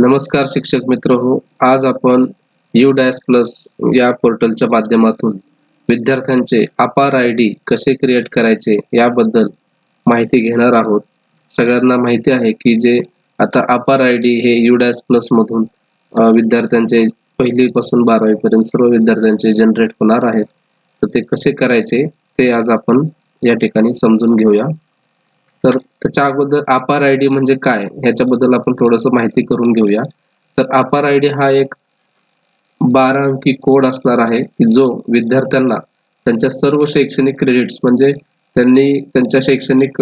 नमस्कार शिक्षक मित्र हो. आज आपण यू डॅश प्लस या पोर्टलच्या माध्यमातून विद्यार्थ्यांचे अपार आय डी कसे क्रिएट करायचे याबद्दल माहिती घेणार आहोत. सगळ्यांना माहिती आहे की जे आता अपार आय डी हे यू डॅश प्लस मधून विद्यार्थ्यांचे 1ली पासून 12वी पर्यंत सर्व विद्यार्थ्यांचे जनरेट होणार आहेत. तर ते कसे करायचे ते आज आपण या ठिकाणी समजून घेऊया. तर त्याच्या अगोदर अपार आय डी म्हणजे काय ह्याच्याबद्दल आपण थोडंसं माहिती करून घेऊया. तर अपार आय डी हा एक 12 अंकी कोड असणार आहे की जो विद्यार्थ्यांना त्यांच्या सर्व शैक्षणिक क्रेडिट्स म्हणजे त्यांनी त्यांच्या शैक्षणिक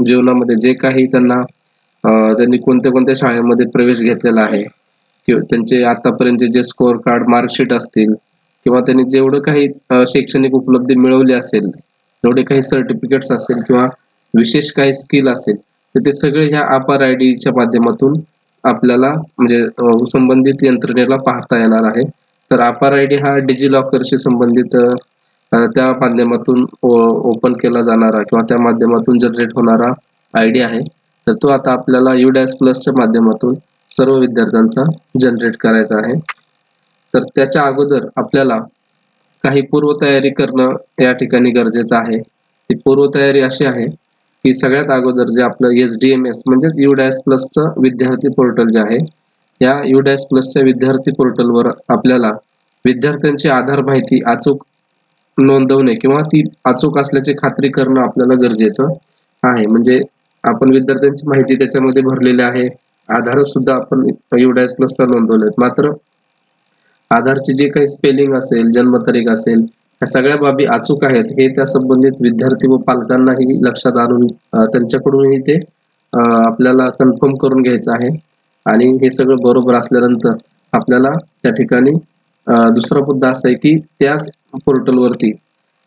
जीवनामध्ये जे काही त्यांनी कोणत्या शाळेमध्ये प्रवेश घेतलेला आहे किंवा त्यांचे आतापर्यंत जे स्कोअर कार्ड मार्कशीट असतील किंवा त्यांनी जेवढं काही शैक्षणिक उपलब्धी मिळवली असेल, जेवढे काही सर्टिफिकेट्स असेल किंवा विशेष काही स्किल असेल तर ते सगळे ह्या अपार आय डीच्या माध्यमातून आपल्याला म्हणजे संबंधित यंत्रणेला पाहता येणार आहे. तर अपार आय डी हा डिजिलॉकरशी संबंधित त्या माध्यमातून ओपन केला जाणारा किंवा त्या माध्यमातून जनरेट होणारा आय डी आहे. तर तो आता आपल्याला यू डॅश प्लसच्या माध्यमातून सर्व विद्यार्थ्यांचा जनरेट करायचा आहे. तर त्याच्या अगोदर आपल्याला काही पूर्वतयारी करणं या ठिकाणी गरजेचं आहे. ती पूर्वतयारी अशी आहे की सगळ्यात अगोदर जे आपलं SDMS म्हणजेच यू डॅश प्लसचं विद्यार्थी पोर्टल जे आहे, या यू डॅश प्लसच्या विद्यार्थी पोर्टलवर आपल्याला विद्यार्थ्यांची आधार माहिती अचूक नोंदवणे किंवा ती अचूक असल्याची खात्री करणं आपल्याला गरजेचं आहे. म्हणजे आपण विद्यार्थ्यांची माहिती त्याच्यामध्ये भरलेली आहे, आधार सुद्धा आपण यू डॅश प्लसला नोंदवले. मात्र आधारची जे काही स्पेलिंग असेल, जन्मतारीख असेल, ह्या सगळ्या बाबी अचूक आहेत हे त्या संबंधित विद्यार्थी व पालकांनाही लक्षात आणून त्यांच्याकडूनही ते आपल्याला कन्फर्म करून घ्यायचं आहे. आणि हे सगळं बरोबर असल्यानंतर आपल्याला त्या ठिकाणी दुसरा मुद्दा असा आहे की त्याच पोर्टलवरती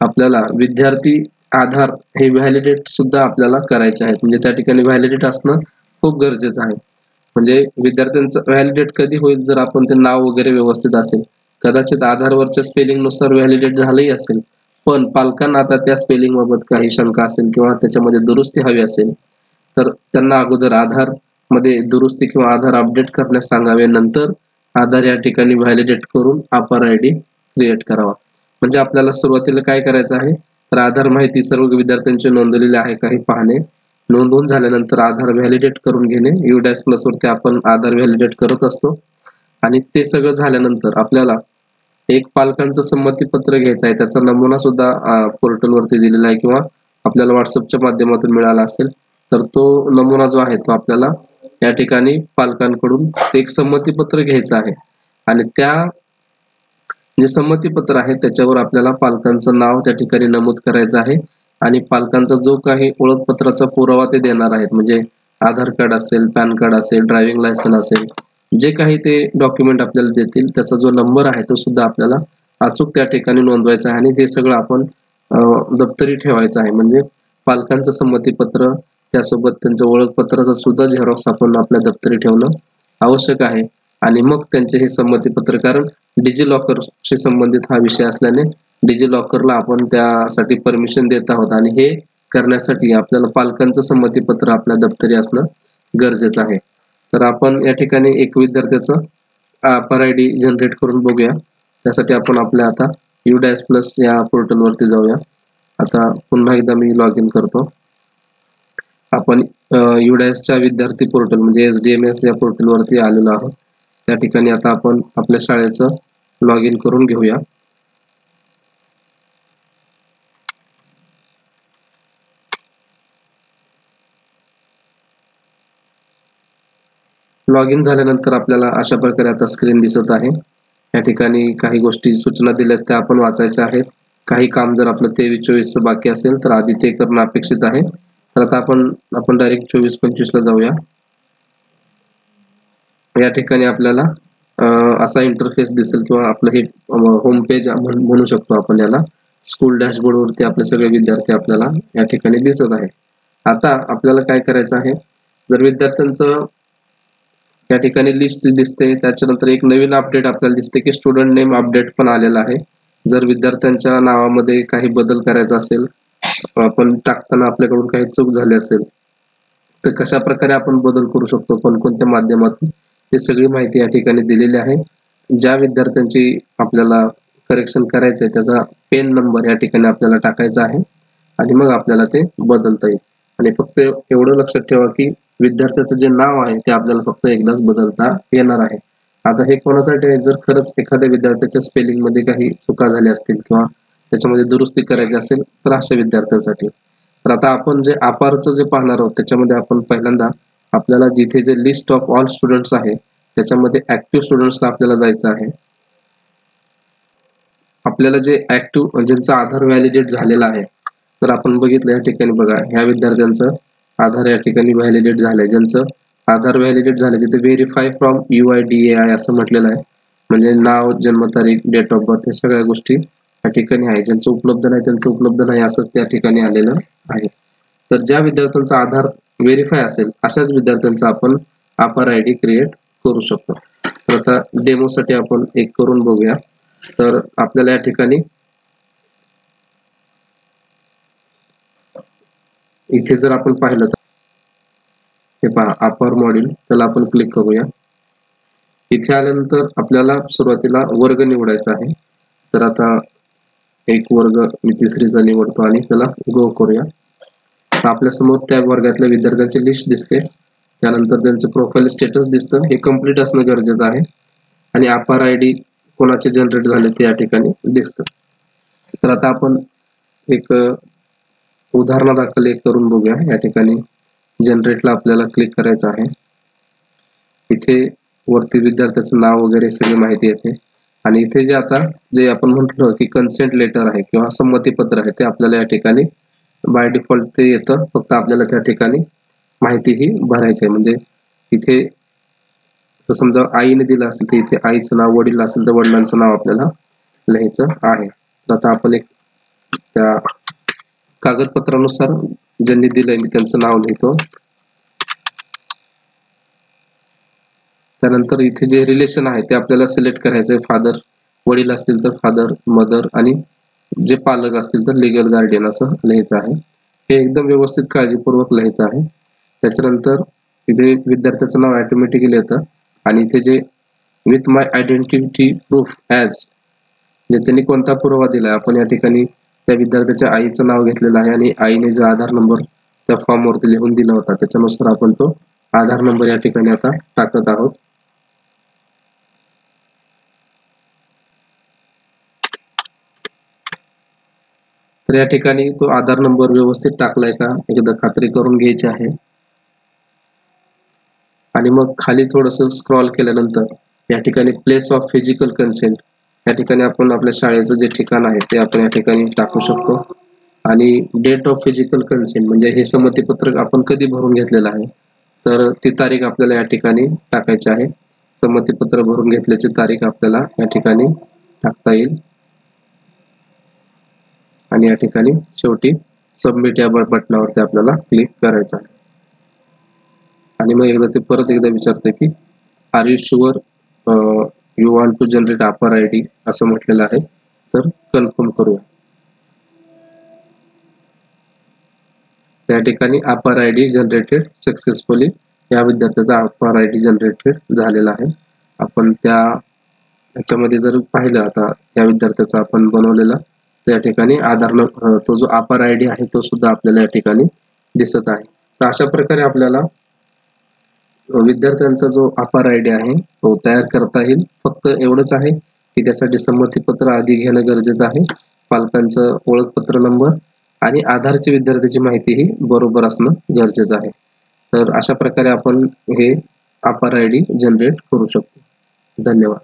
आपल्याला विद्यार्थी आधार हे व्हॅलिडेट सुद्धा आपल्याला करायचे आहेत. म्हणजे त्या ठिकाणी व्हॅलिडेट असणं खूप गरजेचं आहे. म्हणजे विद्यार्थ्यांचं व्हॅलिडेट कधी होईल जर आपण ते नाव वगैरे व्यवस्थित असेल. कदाचित आधारवरच्या स्पेलिंग नुसार व्हॅलिडेट झालंही असेल, पण पालकांना आता त्या स्पेलिंग बाबत काही शंका असेल किंवा त्याच्यामध्ये दुरुस्ती हवी असेल तर त्यांना अगोदर आधार मध्ये दुरुस्ती किंवा आधार अपडेट करण्यास सांगावे. नंतर आधार या ठिकाणी व्हॅलिडेट करून अपार आय डी क्रिएट करावा. म्हणजे आपल्याला सुरुवातीला काय करायचं आहे तर आधार माहिती सर्व विद्यार्थ्यांची नोंदवलेली आहे काही पाहणे, नोंदवून झाल्यानंतर आधार व्हॅलिडेट करून घेणे. यू डॅश प्लस वरती आपण आधार व्हॅलिडेट करत असतो आणि ते सगळं झाल्यानंतर आपल्याला एक पालकांचं संमतीपत्र घ्यायचं आहे. त्याचा नमुना सुद्धा पोर्टल वरती दिलेला आहे किंवा आपल्याला व्हॉट्सअपच्या माध्यमातून मिळाला असेल तर तो नमुना जो आहे तो आपल्याला या ठिकाणी पालकांकडून एक संमतीपत्र घ्यायचं आहे आणि त्या जे संमतीपत्र आहे त्याच्यावर आपल्याला पालकांचं नाव त्या ठिकाणी नमूद करायचं आहे आणि पालकांचा जो काही ओळखपत्राचा पुरावा ते देणार आहेत, म्हणजे आधार कार्ड असेल, पॅन कार्ड असेल, ड्रायव्हिंग लायसन्स असेल, जे काही ते डॉक्युमेंट आपल्याला देतील त्याचा जो नंबर आहे तो सुद्धा आपल्याला अचूक त्या ठिकाणी नोंदवायचा आहे आणि ते सगळं आपण दप्तरी ठेवायचं आहे. म्हणजे पालकांचं संमतीपत्र त्यासोबत त्यांचं ओळखपत्राचा सुद्धा झेरॉक्स आपण आपल्या दप्तरी ठेवणं आवश्यक आहे. आणि मग त्यांचे हे संमतीपत्र, कारण डिजिलॉकरशी संबंधित हा विषय असल्याने डिजिलॉकरला आपण त्यासाठी परमिशन देत आहोत आणि हे करण्यासाठी आपल्याला पालकांचं संमतीपत्र आपल्या दप्तरी असणं गरजेचं आहे. तर आपण या ठिकाणी एक विद्यार्थ्याचं अपार आय डी जनरेट करून बघूया. त्यासाठी आपण आपल्या आता यू डॅश प्लस या पोर्टल वरती जाऊया. आता पुन्हा एकदा मी लॉग इन करतो. आपण यू डॅशच्या विद्यार्थी पोर्टल म्हणजे SDMS या पोर्टल वरती आलेलो आहोत. त्या ठिकाणी आता आपण आपल्या शाळेचं लॉग इन करून घेऊया. लॉग इन झाल्यानंतर आपल्याला अशा प्रकारे आता स्क्रीन दिसत आहे. या ठिकाणी काही गोष्टी सूचना दिल्यात त्या आपण वाचायच्या आहेत. काही काम जर आपलं 23-24 बाकी असेल तर आधी ते करणं अपेक्षित आहे. तर आता आपण डायरेक्ट 24-25 ला जाऊया. या ठिकाणी आपल्याला असा इंटरफेस दिसेल किंवा आपलं हे होम पेज म्हणू शकतो आपण याला. स्कूल डॅशबोर्ड वरती आपले सगळे विद्यार्थी आपल्याला या ठिकाणी दिसत आहे. आता आपल्याला काय करायचं आहे, जर विद्यार्थ्यांचं या ठिकाणी लिस्ट दिसते, त्याच्यानंतर एक नवीन अपडेट आपल्याला दिसते की स्टुडंट नेम अपडेट पण आलेला आहे. जर विद्यार्थ्यांच्या नावामध्ये काही बदल करायचा असेल, आपण टाकताना आपल्याकडून काही चूक झाली असेल तर कशा प्रकारे आपण बदल करू शकतो, कोणकोणत्या माध्यमातून ते सगळी माहिती या ठिकाणी दिलेली आहे. ज्या विद्यार्थ्यांची आपल्याला करेक्शन करायचं आहे त्याचा पेन नंबर या ठिकाणी आपल्याला टाकायचा आहे आणि मग आपल्याला ते बदलता येईल. आणि फक्त एवढं लक्षात ठेवा की विद्यार्थ्याचं जे नाव आहे ते आपल्याला फक्त एकदाच बदलता येणार आहे. आता हे कोणासाठी आहे, जर खरंच एखाद्या विद्यार्थ्याच्या स्पेलिंग मध्ये काही चुका झाल्या असतील किंवा त्याच्यामध्ये दुरुस्ती करायची असेल तर अशा विद्यार्थ्यांसाठी. तर आता आपण जे अपारचं जे पाहणार आहोत त्याच्यामध्ये आपण पहिल्यांदा आपल्याला जिथे जे लिस्ट ऑफ ऑल स्टुडंट्स आहे त्याच्यामध्ये ऍक्टिव्ह स्टुडंट्सला आपल्याला जायचं आहे. आपल्याला जे ऍक्टिव्ह ज्यांचा आधार व्हॅलिडेट झालेला आहे तर आपण बघितलं या ठिकाणी बघा ह्या विद्यार्थ्यांचं आधार या ठिकाणी व्हॅलिडेट झालंय. ज्यांचं आधार व्हॅलिडेट झाले तिथे व्हेरीफाय फ्रॉम UIDAI असं म्हटलेलं आहे. म्हणजे नाव, जन्मतारीख, डेट ऑफ बर्थ हे सगळ्या गोष्टी या ठिकाणी आहे. ज्यांचं उपलब्ध नाही त्यांचं उपलब्ध नाही असंच त्या ठिकाणी आलेलं आहे. तर ज्या विद्यार्थ्यांचा आधार व्हेरीफाय असेल अशाच विद्यार्थ्यांचा आपण अपार ID क्रिएट करू शकतो. तर आता डेमोसाठी आपण एक करून बघूया. तर आपल्याला या ठिकाणी इथे जर आपण पाहिलं तर हे पहा अपार मॉड्यूल, त्याला आपण क्लिक करूया. इथे आल्यानंतर आपल्याला सुरुवातीला वर्ग निवडायचा आहे. तर आता एक वर्ग मी तिसरीचा निवडतो आणि त्याला गो करूया. आपल्या समोर त्या वर्गातल्या विद्यार्थ्यांची लिस्ट दिसते. त्यानंतर त्यांचं प्रोफाईल स्टेटस दिसतं. हे कम्प्लीट असणं गरजेचं आहे आणि अपार ID कोणाचे जनरेट झाले ते या ठिकाणी दिसतं. तर आता आपण एक उदाहरणादाखल एक करून बघूया. या ठिकाणी जनरेटला आपल्याला क्लिक करायचं आहे. इथे वरती विद्यार्थ्याचं नाव वगैरे सगळी माहिती येते आणि इथे जे आता जे आपण म्हटलं की कन्सेंट लेटर आहे किंवा संमतीपत्र आहे ते आपल्याला या ठिकाणी बाय डिफॉल्ट ते येतं. फक्त आपल्याला त्या ठिकाणी माहिती ही भरायची आहे. म्हणजे इथे समजा आईने दिलं असेल तर इथे आईचं नाव, वडील असेल तर वडिलांचं नाव आपल्याला लिहायचं आहे. तर आता आपण एक त्या कागदपत्रानुसार ज्यांनी दिलंय मी त्यांचं नाव लिहितो. त्यानंतर इथे जे रिलेशन आहे ते आपल्याला सिलेक्ट करायचं आहे. फादर, वडील असतील तर फादर, मदर आणि जे पालक असतील तर लीगल गार्डियन असं लिहायचं आहे. हे एकदम व्यवस्थित काळजीपूर्वक लिहायचं आहे. त्याच्यानंतर इथे विद्यार्थ्याचं नाव ऑटोमॅटिकली येतं आणि इथे जे with my identity proof as म्हणजे त्यांनी कोणता पुरावा दिलाय आपण या ठिकाणी त्या विद्यार्थ्याच्या आईचं नाव घेतलेलं आहे आणि आईने जो आधार नंबर त्या फॉर्मवरती लिहून दिला होता त्याच्यानुसार आपण तो आधार नंबर या ठिकाणी आता टाकत आहोत. तर या ठिकाणी तो आधार नंबर व्यवस्थित टाकलाय का एकदा खात्री करून घ्यायची आहे. आणि मग खाली थोडस स्क्रॉल केल्यानंतर या ठिकाणी प्लेस ऑफ फिजिकल कन्सेंट या ठिकाणी आपण आपल्या शाळेचं जे ठिकाण आहे ते आपण या ठिकाणी टाकू शकतो. आणि डेट ऑफ फिजिकल कन्सेंट म्हणजे हे संमतीपत्रक आपण कधी भरून घेतलेलं आहे तर ती तारीख आपल्याला या ठिकाणी टाकायची आहे. संमतीपत्र भरून घेतल्याची तारीख आपल्याला या ठिकाणी टाकता येईल आणि या ठिकाणी शेवटी सबमिट या बटनावरती आपल्याला क्लिक करायचं आहे. आणि मग एकदा ते परत एकदा विचारते की are you sure you want to generate APAAR ID असं म्हटलेलं आहे. तर कन्फर्म करूया. या ठिकाणी अपार ID जनरेटेड सक्सेसफुली, या विद्यार्थ्याचा अपार ID जनरेटेड झालेला आहे. आपण त्याच्यामध्ये जर पाहिलं आता या विद्यार्थ्याचा आपण बनवलेला त्या ठिकाणी आधार तो जो अपार ID आहे तो सुद्धा आपल्याला या ठिकाणी दिसत आहे. तर अशा प्रकारे आपल्याला विद्यार्थ्यांचा जो अपार ID आहे तो तयार करता येईल. फक्त एवढंच आहे की त्यासाठी संमतीपत्र आधी घेणं गरजेचं आहे. पालकांचं ओळखपत्र नंबर आणि आधारची विद्यार्थ्याची माहिती ही बरोबर असणं गरजेचं आहे. तर अशा प्रकारे आपण हे अपार ID जनरेट करू शकतो. धन्यवाद.